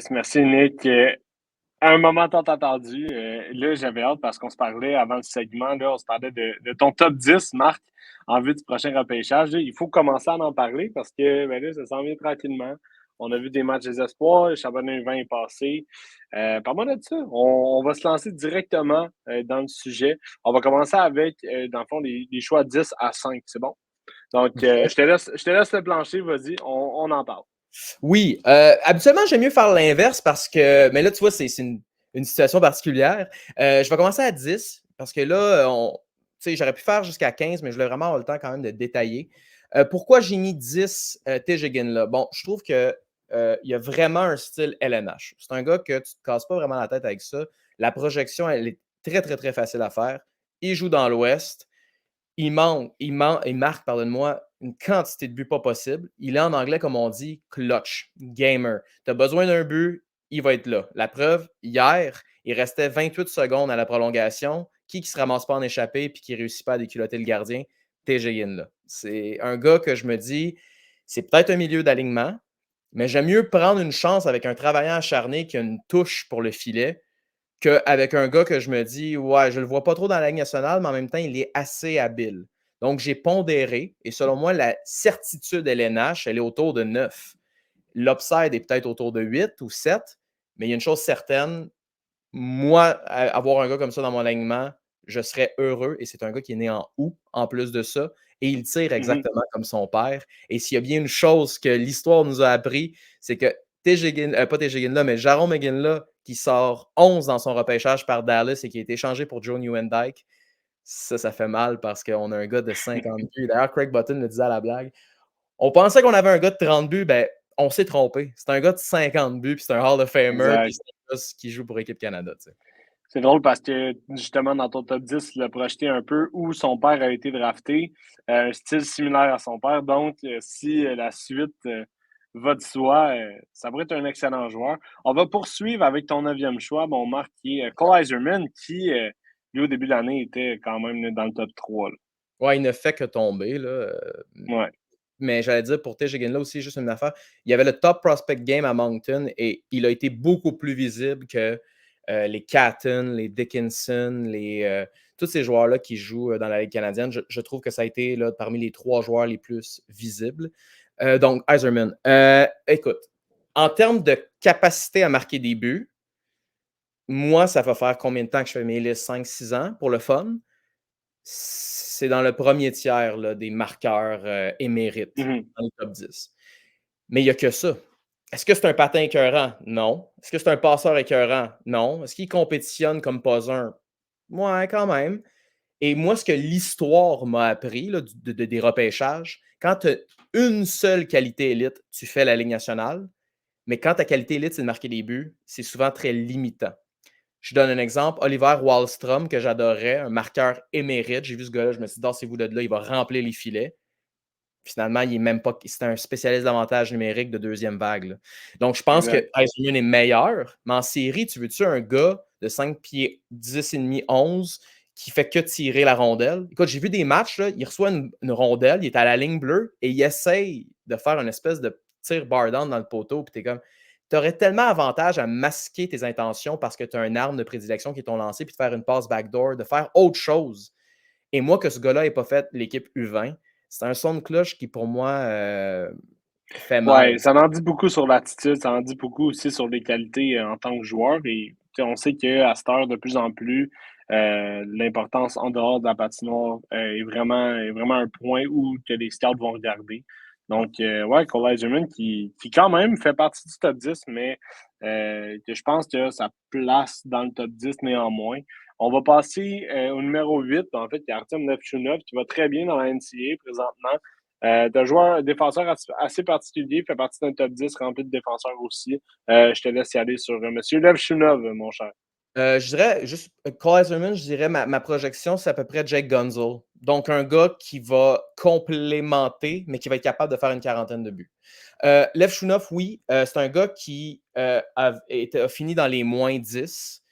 Yes, merci Nick. À un moment tant attendu, là, j'avais hâte parce qu'on se parlait avant le segment, là, on se parlait de ton top 10, Marc, en vue du prochain repêchage. Là, il faut commencer à en parler parce que ben là, ça s'en vient tranquillement. On a vu des matchs des espoirs, le championnat 20 est passé. Parle-moi de ça. On va se lancer directement dans le sujet. On va commencer avec, dans le fond, les choix 10 à 5, c'est bon? Donc, je te laisse le plancher, vas-y, on en parle. Oui, habituellement, j'aime mieux faire l'inverse parce que, mais là, tu vois, c'est une situation particulière. Je vais commencer à 10 parce que là, tu sais, j'aurais pu faire jusqu'à 15, mais je voulais vraiment avoir le temps quand même de détailler. Pourquoi j'ai mis 10 T. Higgins là? Bon, je trouve que il y a vraiment un style LNH. C'est un gars que tu ne te casses pas vraiment la tête avec ça. La projection, elle est très, très, très facile à faire. Il joue dans l'Ouest. Il marque, pardonne-moi, une quantité de buts pas possible. Il est en anglais, comme on dit, clutch, gamer. Tu as besoin d'un but, il va être là. La preuve, hier, il restait 28 secondes à la prolongation. Qui se ramasse pas en échappée puis qui réussit pas à déculotter le gardien? TJ Yin, là. C'est un gars que je me dis, c'est peut-être un milieu d'alignement, mais j'aime mieux prendre une chance avec un travaillant acharné qui a une touche pour le filet qu'avec un gars que je me dis, ouais, je le vois pas trop dans la Ligue nationale, mais en même temps, il est assez habile. Donc, j'ai pondéré et selon moi, la certitude LNH, elle est autour de 9. L'upside est peut-être autour de 8 ou 7, mais il y a une chose certaine, moi, avoir un gars comme ça dans mon alignement, je serais heureux et c'est un gars qui est né en août en plus de ça et il tire Mhm. exactement comme son père. Et s'il y a bien une chose que l'histoire nous a appris, c'est que pas TJ là, mais Jaron McGinley qui sort 11 dans son repêchage par Dallas et qui a été échangé pour Joe Newendike, ça fait mal parce qu'on a un gars de 50 buts. D'ailleurs, Craig Button le disait à la blague. On pensait qu'on avait un gars de 30 buts, ben, on s'est trompé. C'est un gars de 50 buts, puis c'est un Hall of Famer, puis Exact. c'est un gars qui joue pour Équipe Canada. Tu sais. C'est drôle parce que justement dans ton top 10, il a projeté un peu où son père a été drafté, un style similaire à son père. Donc, si la suite va de soi, ça pourrait être un excellent joueur. On va poursuivre avec ton neuvième choix, mon Marc, qui est Cole Iserman, qui, lui, au début de l'année, était quand même là, dans le top 3. Là. Ouais, il ne fait que tomber, là. Ouais. Mais j'allais dire pour T. Higgins là aussi, juste une affaire. Il y avait le top prospect game à Moncton et il a été beaucoup plus visible que les Catton, les Dickinson, tous ces joueurs-là qui jouent dans la Ligue canadienne. Je trouve que ça a été là, parmi les 3 joueurs les plus visibles. Donc, Iserman. Écoute, en termes de capacité à marquer des buts, moi, ça va faire combien de temps que je fais mes listes? 5-6 ans pour le fun? C'est dans le premier tiers là, des marqueurs émérites Mhm. dans le top 10. Mais il n'y a que ça. Est-ce que c'est un patin écœurant? Non. Est-ce que c'est un passeur écœurant? Non. Est-ce qu'il compétitionne comme pas un? Ouais, quand même. Et moi, ce que l'histoire m'a appris là, des repêchages, quand tu as une seule qualité élite, tu fais la Ligue nationale. Mais quand ta qualité élite, c'est de marquer des buts, c'est souvent très limitant. Je donne un exemple. Oliver Wahlstrom, que j'adorais, un marqueur émérite. J'ai vu ce gars-là, je me suis dit, dansez-vous de là, il va remplir les filets. Finalement, il est même pas. C'est un spécialiste d'avantage numérique de deuxième vague. Là. Donc, je pense que Exact. Heisman est meilleur, mais en série, tu veux-tu un gars de 5 pieds 10 et demi, 11 qui fait que tirer la rondelle? Écoute, j'ai vu des matchs, là, il reçoit une rondelle, il est à la ligne bleue et il essaye de faire une espèce de tir bar down dans le poteau. Puis t'es comme, tu aurais tellement avantage à masquer tes intentions parce que tu as une arme de prédilection qui est ton lancer, puis de faire une passe backdoor, de faire autre chose. Et moi, que ce gars-là n'ait pas fait l'équipe U20, c'est un son de cloche qui, pour moi, fait Ouais, mal. ça en dit beaucoup sur l'attitude, ça en dit beaucoup aussi sur les qualités en tant que joueur. Et tu sais, on sait qu'à cette heure, de plus en plus, l'importance en dehors de la patinoire est vraiment un point où que les scouts vont regarder. Donc, ouais, Cole Eiserman qui quand même fait partie du top 10, mais que je pense que sa place dans le top 10 néanmoins. On va passer au numéro 8. En fait, il y a Artem Nevchunov qui va très bien dans la NCAA présentement. Un joueur, défenseur assez particulier, fait partie d'un top 10 rempli de défenseurs aussi. Je te laisse y aller sur Monsieur Levchunov, mon cher. Je dirais, juste, Cole Eiserman, je dirais, ma projection, c'est à peu près Jake Gunzel. Donc, un gars qui va complémenter, mais qui va être capable de faire une quarantaine de buts. Lev Shunov, oui, c'est un gars qui a fini dans les moins 10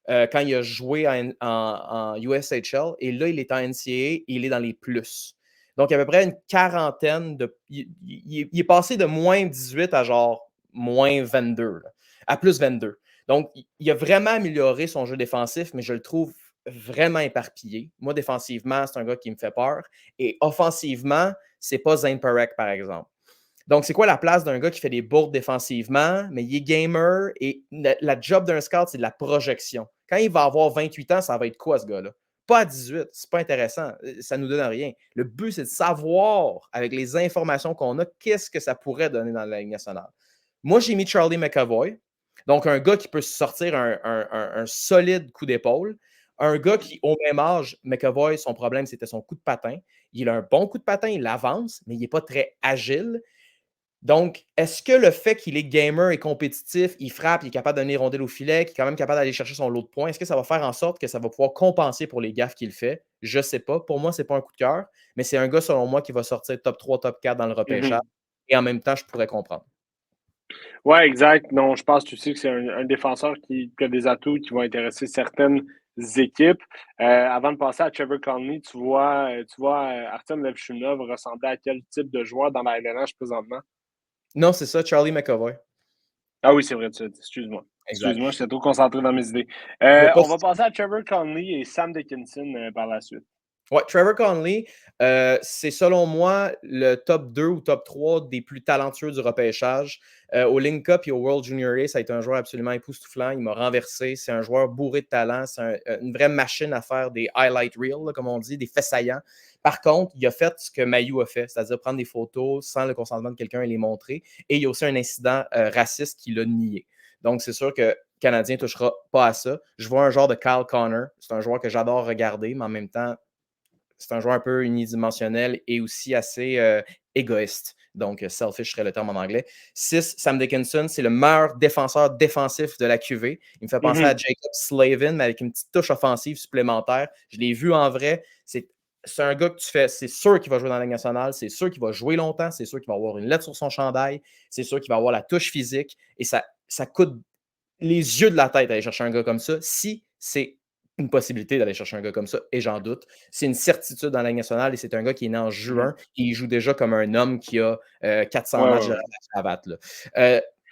quand il a joué en USHL. Et là, il est en NCAA et il est dans les plus. Donc, à peu près une quarantaine de. Il est passé de moins 18 à genre moins 22. Là. à plus 22. Donc, il a vraiment amélioré son jeu défensif, mais je le trouve vraiment éparpillé. Moi, défensivement, c'est un gars qui me fait peur. Et offensivement, c'est pas Zane Perek, par exemple. Donc, c'est quoi la place d'un gars qui fait des bourdes défensivement, mais il est gamer et la job d'un scout, c'est de la projection. Quand il va avoir 28 ans, ça va être quoi ce gars-là? Pas à 18, c'est pas intéressant, ça nous donne rien. Le but, c'est de savoir, avec les informations qu'on a, qu'est-ce que ça pourrait donner dans la Ligue nationale. Moi, j'ai mis Charlie McAvoy, donc un gars qui peut sortir un solide coup d'épaule. Un gars qui, au même âge, McAvoy, son problème, c'était son coup de patin. Il a un bon coup de patin, il avance, mais il n'est pas très agile. Donc, est-ce que le fait qu'il est gamer et compétitif, il frappe, il est capable de donner rondelle au filet, qu'il est quand même capable d'aller chercher son lot de points, est-ce que ça va faire en sorte que ça va pouvoir compenser pour les gaffes qu'il fait? Je ne sais pas. Pour moi, ce n'est pas un coup de cœur, mais c'est un gars, selon moi, qui va sortir top 3, top 4 dans le repêchage. Mhm. Et en même temps, je pourrais comprendre. Ouais, exact. Non, je pense aussi que c'est un défenseur qui a des atouts qui vont intéresser certaines équipes. Avant de passer à Trevor Conley, tu vois Artem Levchunov ressembler à quel type de joueur dans la LNH présentement? Non, c'est ça, Charlie McAvoy. Ah oui, c'est vrai, excuse-moi. Exact. Excuse-moi, j'étais trop concentré dans mes idées. Il y a pas On va passer à Trevor Conley et Sam Dickinson par la suite. Ouais, Trevor Conley, c'est selon moi le top 2 ou top 3 des plus talentueux du repêchage. Au Link Cup et au World Junior A, ça a été un joueur absolument époustouflant. Il m'a renversé. C'est un joueur bourré de talent. C'est une vraie machine à faire des highlight reels, là, comme on dit, des faits saillants. Par contre, il a fait ce que Mayu a fait, c'est-à-dire prendre des photos sans le consentement de quelqu'un et les montrer. Et il y a aussi un incident raciste qui l'a nié. Donc, c'est sûr que le Canadien ne touchera pas à ça. Je vois un genre de Kyle Connor. C'est un joueur que j'adore regarder, mais en même temps, c'est un joueur un peu unidimensionnel et aussi assez égoïste. Donc, selfish serait le terme en anglais. 6, Sam Dickinson, c'est le meilleur défenseur défensif de la QV. Il me fait penser à Jacob Slavin, mais avec une petite touche offensive supplémentaire. Je l'ai vu en vrai. C'est un gars que tu fais, c'est sûr qu'il va jouer dans la Ligue nationale, c'est sûr qu'il va jouer longtemps, c'est sûr qu'il va avoir une lettre sur son chandail, c'est sûr qu'il va avoir la touche physique et ça coûte les yeux de la tête d'aller chercher un gars comme ça si c'est une possibilité d'aller chercher un gars comme ça, et j'en doute. C'est une certitude dans la Ligue nationale et c'est un gars qui est né en juin et il joue déjà comme un homme qui a 400 matchs de la cravate.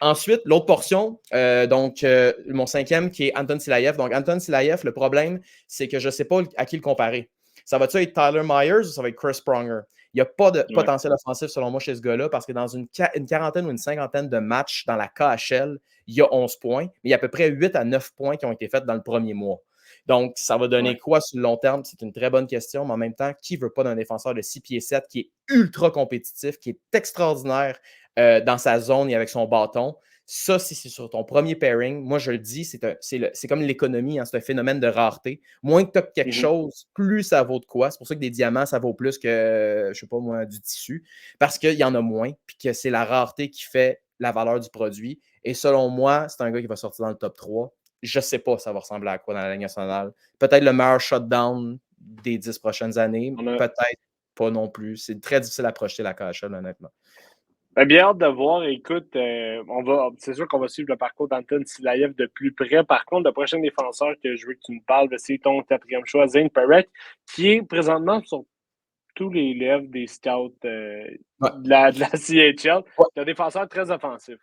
Ensuite, l'autre portion, mon cinquième qui est Anton Silayev. Donc, Anton Silayev, le problème, c'est que je ne sais pas à qui le comparer. Ça va-tu être Tyler Myers ou ça va être Chris Pronger? Il n'y a pas de potentiel offensif, selon moi, chez ce gars-là, parce que dans une quarantaine ou une cinquantaine de matchs dans la KHL, il y a 11 points, mais il y a à peu près 8 à 9 points qui ont été faits dans le premier mois. Donc, ça va donner quoi sur le long terme? C'est une très bonne question, mais en même temps, qui ne veut pas d'un défenseur de 6 pieds 7 qui est ultra compétitif, qui est extraordinaire dans sa zone et avec son bâton? Ça, si c'est sur ton premier pairing, moi je le dis, c'est comme l'économie, hein, c'est un phénomène de rareté. Moins que tu as quelque chose, plus ça vaut de quoi. C'est pour ça que des diamants, ça vaut plus que, je sais pas moi, du tissu, parce qu'il y en a moins, puis que c'est la rareté qui fait la valeur du produit. Et selon moi, c'est un gars qui va sortir dans le top 3. Je ne sais pas ça va ressembler à quoi dans la Ligue nationale. Peut-être le meilleur shutdown des 10 prochaines années, peut-être pas non plus. C'est très difficile à projeter la KHL, honnêtement. Bien hâte de voir. Écoute, c'est sûr qu'on va suivre le parcours d'Anton Silayev de plus près. Par contre, le prochain défenseur que je veux que tu me parles, c'est ton quatrième choix, Zane Perek, qui est présentement sur tous les lèvres des scouts de la CHL. Ouais. C'est un défenseur très offensif.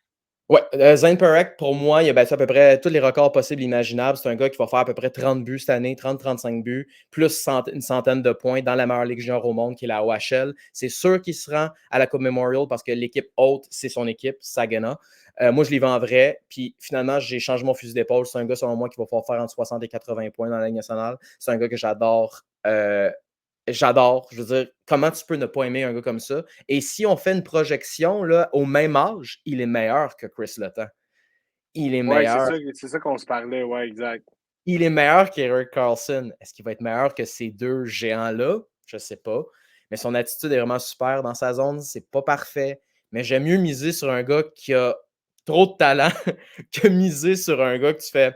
Oui, Zane Perek, pour moi, il a battu à peu près tous les records possibles et imaginables. C'est un gars qui va faire à peu près 30 buts cette année, 30-35 buts, plus une centaine de points dans la meilleure ligue junior au monde, qui est la OHL. C'est sûr qu'il se rend à la Coupe Memorial parce que l'équipe haute, c'est son équipe, Saginaw. Moi, je l'ai vu en vrai. Puis finalement, j'ai changé mon fusil d'épaule. C'est un gars, selon moi, qui va pouvoir faire entre 60 et 80 points dans la Ligue nationale. C'est un gars que j'adore. J'adore. Je veux dire, comment tu peux ne pas aimer un gars comme ça? Et si on fait une projection là, au même âge, il est meilleur que Chris Letang. Il est Oui, meilleur. c'est ça qu'on se parlait, ouais, exact. Il est meilleur qu'Eric Carlson. Est-ce qu'il va être meilleur que ces deux géants-là? Je ne sais pas. Mais son attitude est vraiment super dans sa zone. C'est pas parfait. Mais j'aime mieux miser sur un gars qui a trop de talent que miser sur un gars que tu fais.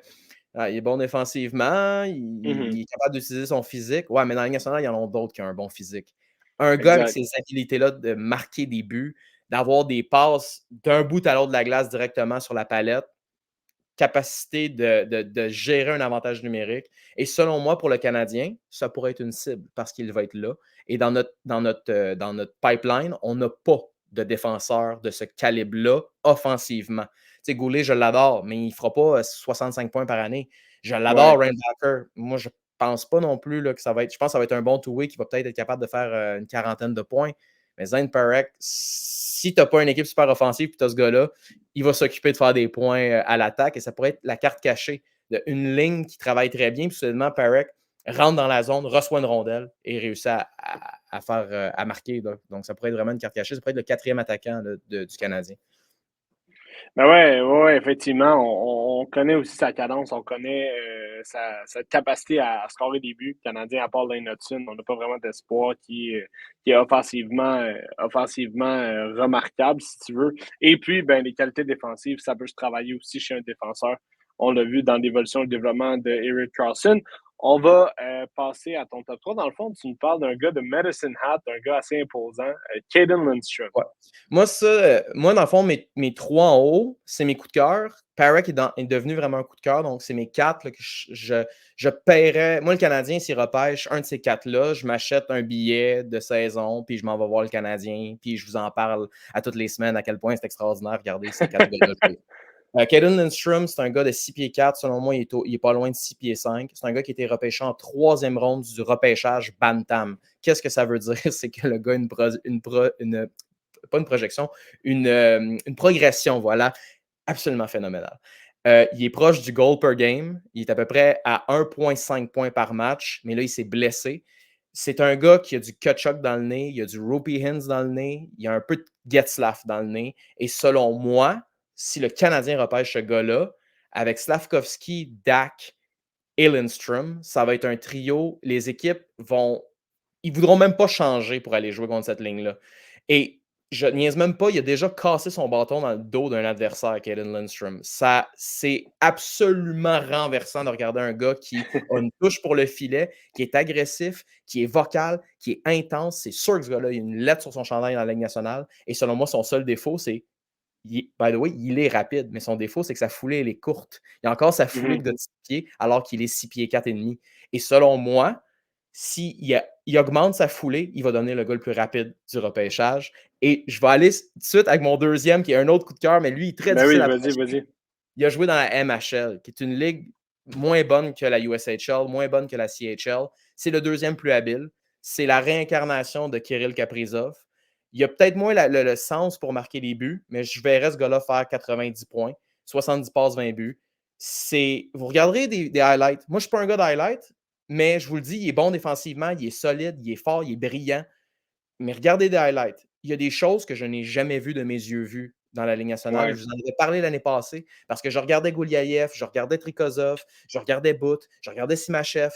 Ah, il est bon défensivement, il est capable d'utiliser son physique. Ouais, mais dans la Ligue nationale, il y en a d'autres qui ont un bon physique. Un gars avec ces habilités-là de marquer des buts, d'avoir des passes d'un bout à l'autre de la glace directement sur la palette, capacité de gérer un avantage numérique. Et selon moi, pour le Canadien, ça pourrait être une cible parce qu'il va être là. Et dans notre pipeline, on n'a pas de défenseur de ce calibre-là offensivement. sais, Goulet, je l'adore, mais il ne fera pas 65 points par année. Je Ouais. l'adore, Rainbacker. Moi, je pense pas non plus là, que ça va être. Je pense que ça va être un bon two-way qui va peut-être être capable de faire une quarantaine de points. Mais Zane Parek, si tu n'as pas une équipe super offensive et tu as ce gars-là, il va s'occuper de faire des points à l'attaque et ça pourrait être la carte cachée d'une ligne qui travaille très bien. Puis soudainement, Parek rentre dans la zone, reçoit une rondelle et réussit à faire à marquer. Donc, ça pourrait être vraiment une carte cachée. Ça pourrait être le quatrième attaquant du Canadien. Ben ouais, effectivement, on connaît aussi sa cadence, on connaît sa capacité à scorer des buts. Le Canadien, à part Lane Hudson, on n'a pas vraiment d'espoir qui est offensivement remarquable, si tu veux. Et puis, ben, les qualités défensives, ça peut se travailler aussi chez un défenseur. On l'a vu dans l'évolution et le développement de Erik Karlsson. On va passer à ton top 3. Dans le fond, tu nous parles d'un gars de Medicine Hat, un gars assez imposant, Caden Lindstrom. Ouais. Moi, dans le fond, mes trois en haut, c'est mes coups de cœur. Parek est devenu vraiment un coup de cœur, donc c'est mes quatre là, que je paierais. Moi, le Canadien, s'il repêche un de ces quatre-là, je m'achète un billet de saison, puis je m'en vais voir le Canadien, puis je vous en parle à toutes les semaines à quel point c'est extraordinaire. Regardez ces quatre gars-là jouer. Caden Lindstrom, c'est un gars de 6 pieds 4. Selon moi, il est pas loin de 6 pieds 5. C'est un gars qui a été repêché en troisième ronde du repêchage Bantam. Qu'est-ce que ça veut dire? C'est que le gars a pas une projection, une progression, voilà, absolument phénoménale. Il est proche du goal per game. Il est à peu près à 1,5 points par match, mais là, il s'est blessé. C'est un gars qui a du Kachuk dans le nez, il a du Rupee Hintz dans le nez, il a un peu de Getzlaf dans le nez. Et selon moi, si le Canadien repêche ce gars-là, avec Slavkovski, Dak et Lindstrom, ça va être un trio. Les équipes ils ne voudront même pas changer pour aller jouer contre cette ligne-là. Et je niaise même pas, il a déjà cassé son bâton dans le dos d'un adversaire, Caden Lindstrom. Ça, c'est absolument renversant de regarder un gars qui a une touche pour le filet, qui est agressif, qui est vocal, qui est intense. C'est sûr que ce gars-là, il a une lettre sur son chandail dans la Ligue nationale. Et selon moi, son seul défaut, c'est by the way, il est rapide, mais son défaut, c'est que sa foulée, elle est courte. Il a encore sa foulée de 10 pieds, alors qu'il est 6 pieds 4 et demi. Et selon moi, s'il augmente sa foulée, il va donner le gars le plus rapide du repêchage. Et je vais aller tout de suite avec mon deuxième, qui est un autre coup de cœur, mais lui, il est très Ben oui, difficile à vas-y, projeter. vas-y. Il a joué dans la MHL, qui est une ligue moins bonne que la USHL, moins bonne que la CHL. C'est le deuxième plus habile. C'est la réincarnation de Kirill Kaprizov. Il a peut-être moins le sens pour marquer les buts, mais je verrais ce gars-là faire 90 points, 70 passes, 20 buts. Vous regarderez des highlights. Moi, je ne suis pas un gars d'highlights, mais je vous le dis, il est bon défensivement, il est solide, il est fort, il est brillant. Mais regardez des highlights. Il y a des choses que je n'ai jamais vues de mes yeux vues dans la Ligue nationale. Ouais. Je vous en avais parlé l'année passée parce que je regardais Gouliaïev, je regardais Trikozov, je regardais Bout, je regardais Simachev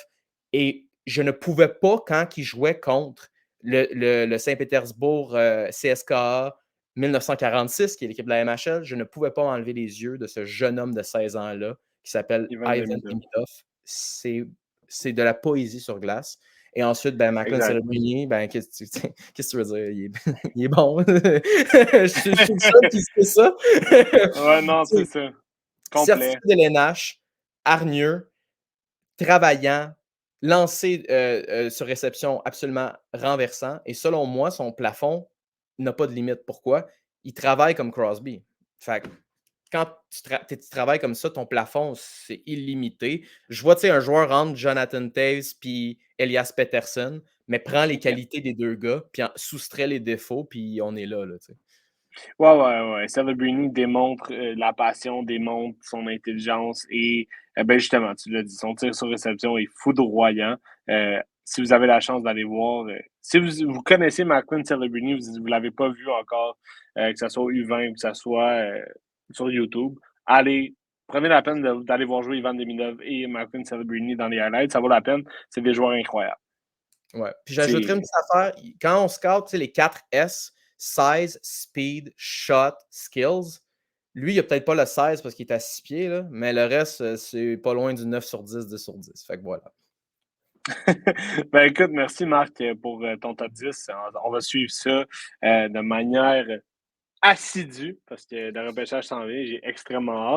et je ne pouvais pas, quand il jouait contre le Saint-Pétersbourg CSKA 1946, qui est l'équipe de la MHL, je ne pouvais pas m'enlever les yeux de ce jeune homme de 16 ans-là qui s'appelle Ivan Ivan Demidov. Demidov. C'est de la poésie sur glace. Et ensuite, ben, Macklin Exact. Celebrini, ben, qu'est-ce que tu veux dire? Il est bon. Je suis le seul qui sait ça. Ouais, non, c'est ça. Certifié Complet. de l'NH, hargneux, travaillant, lancé sur réception absolument renversant. Et selon moi, son plafond n'a pas de limite. Pourquoi? Il travaille comme Crosby. Fait que quand tu travailles comme ça, ton plafond, c'est illimité. Je vois, tu sais, un joueur entre Jonathan Toews puis Elias Pettersson, mais prends les qualités des deux gars, puis soustrait les défauts, puis on est là, tu sais. Ouais. Celebrini démontre la passion, démontre son intelligence et ben justement, tu l'as dit, son tir sur réception est foudroyant. Si vous avez la chance d'aller voir, si vous connaissez Macklin Celebrini, vous ne l'avez pas vu encore, que ce soit au U20 ou que ce soit sur YouTube, allez, prenez la peine d'aller voir jouer Ivan Demidov et Macklin Celebrini dans les highlights. Ça vaut la peine. C'est des joueurs incroyables. Ouais. Puis j'ajouterais une C'est petite affaire. Quand on scout, tu sais, les 4 S, size, speed, shot, skills, lui, il a peut-être pas le 16 parce qu'il est à 6 pieds, là, mais le reste, c'est pas loin du 9 sur 10, 10 sur 10. Fait que voilà. Ben écoute, merci Marc pour ton top 10. On va suivre ça de manière assidue parce que le repêchage s'en vient. J'ai extrêmement hâte.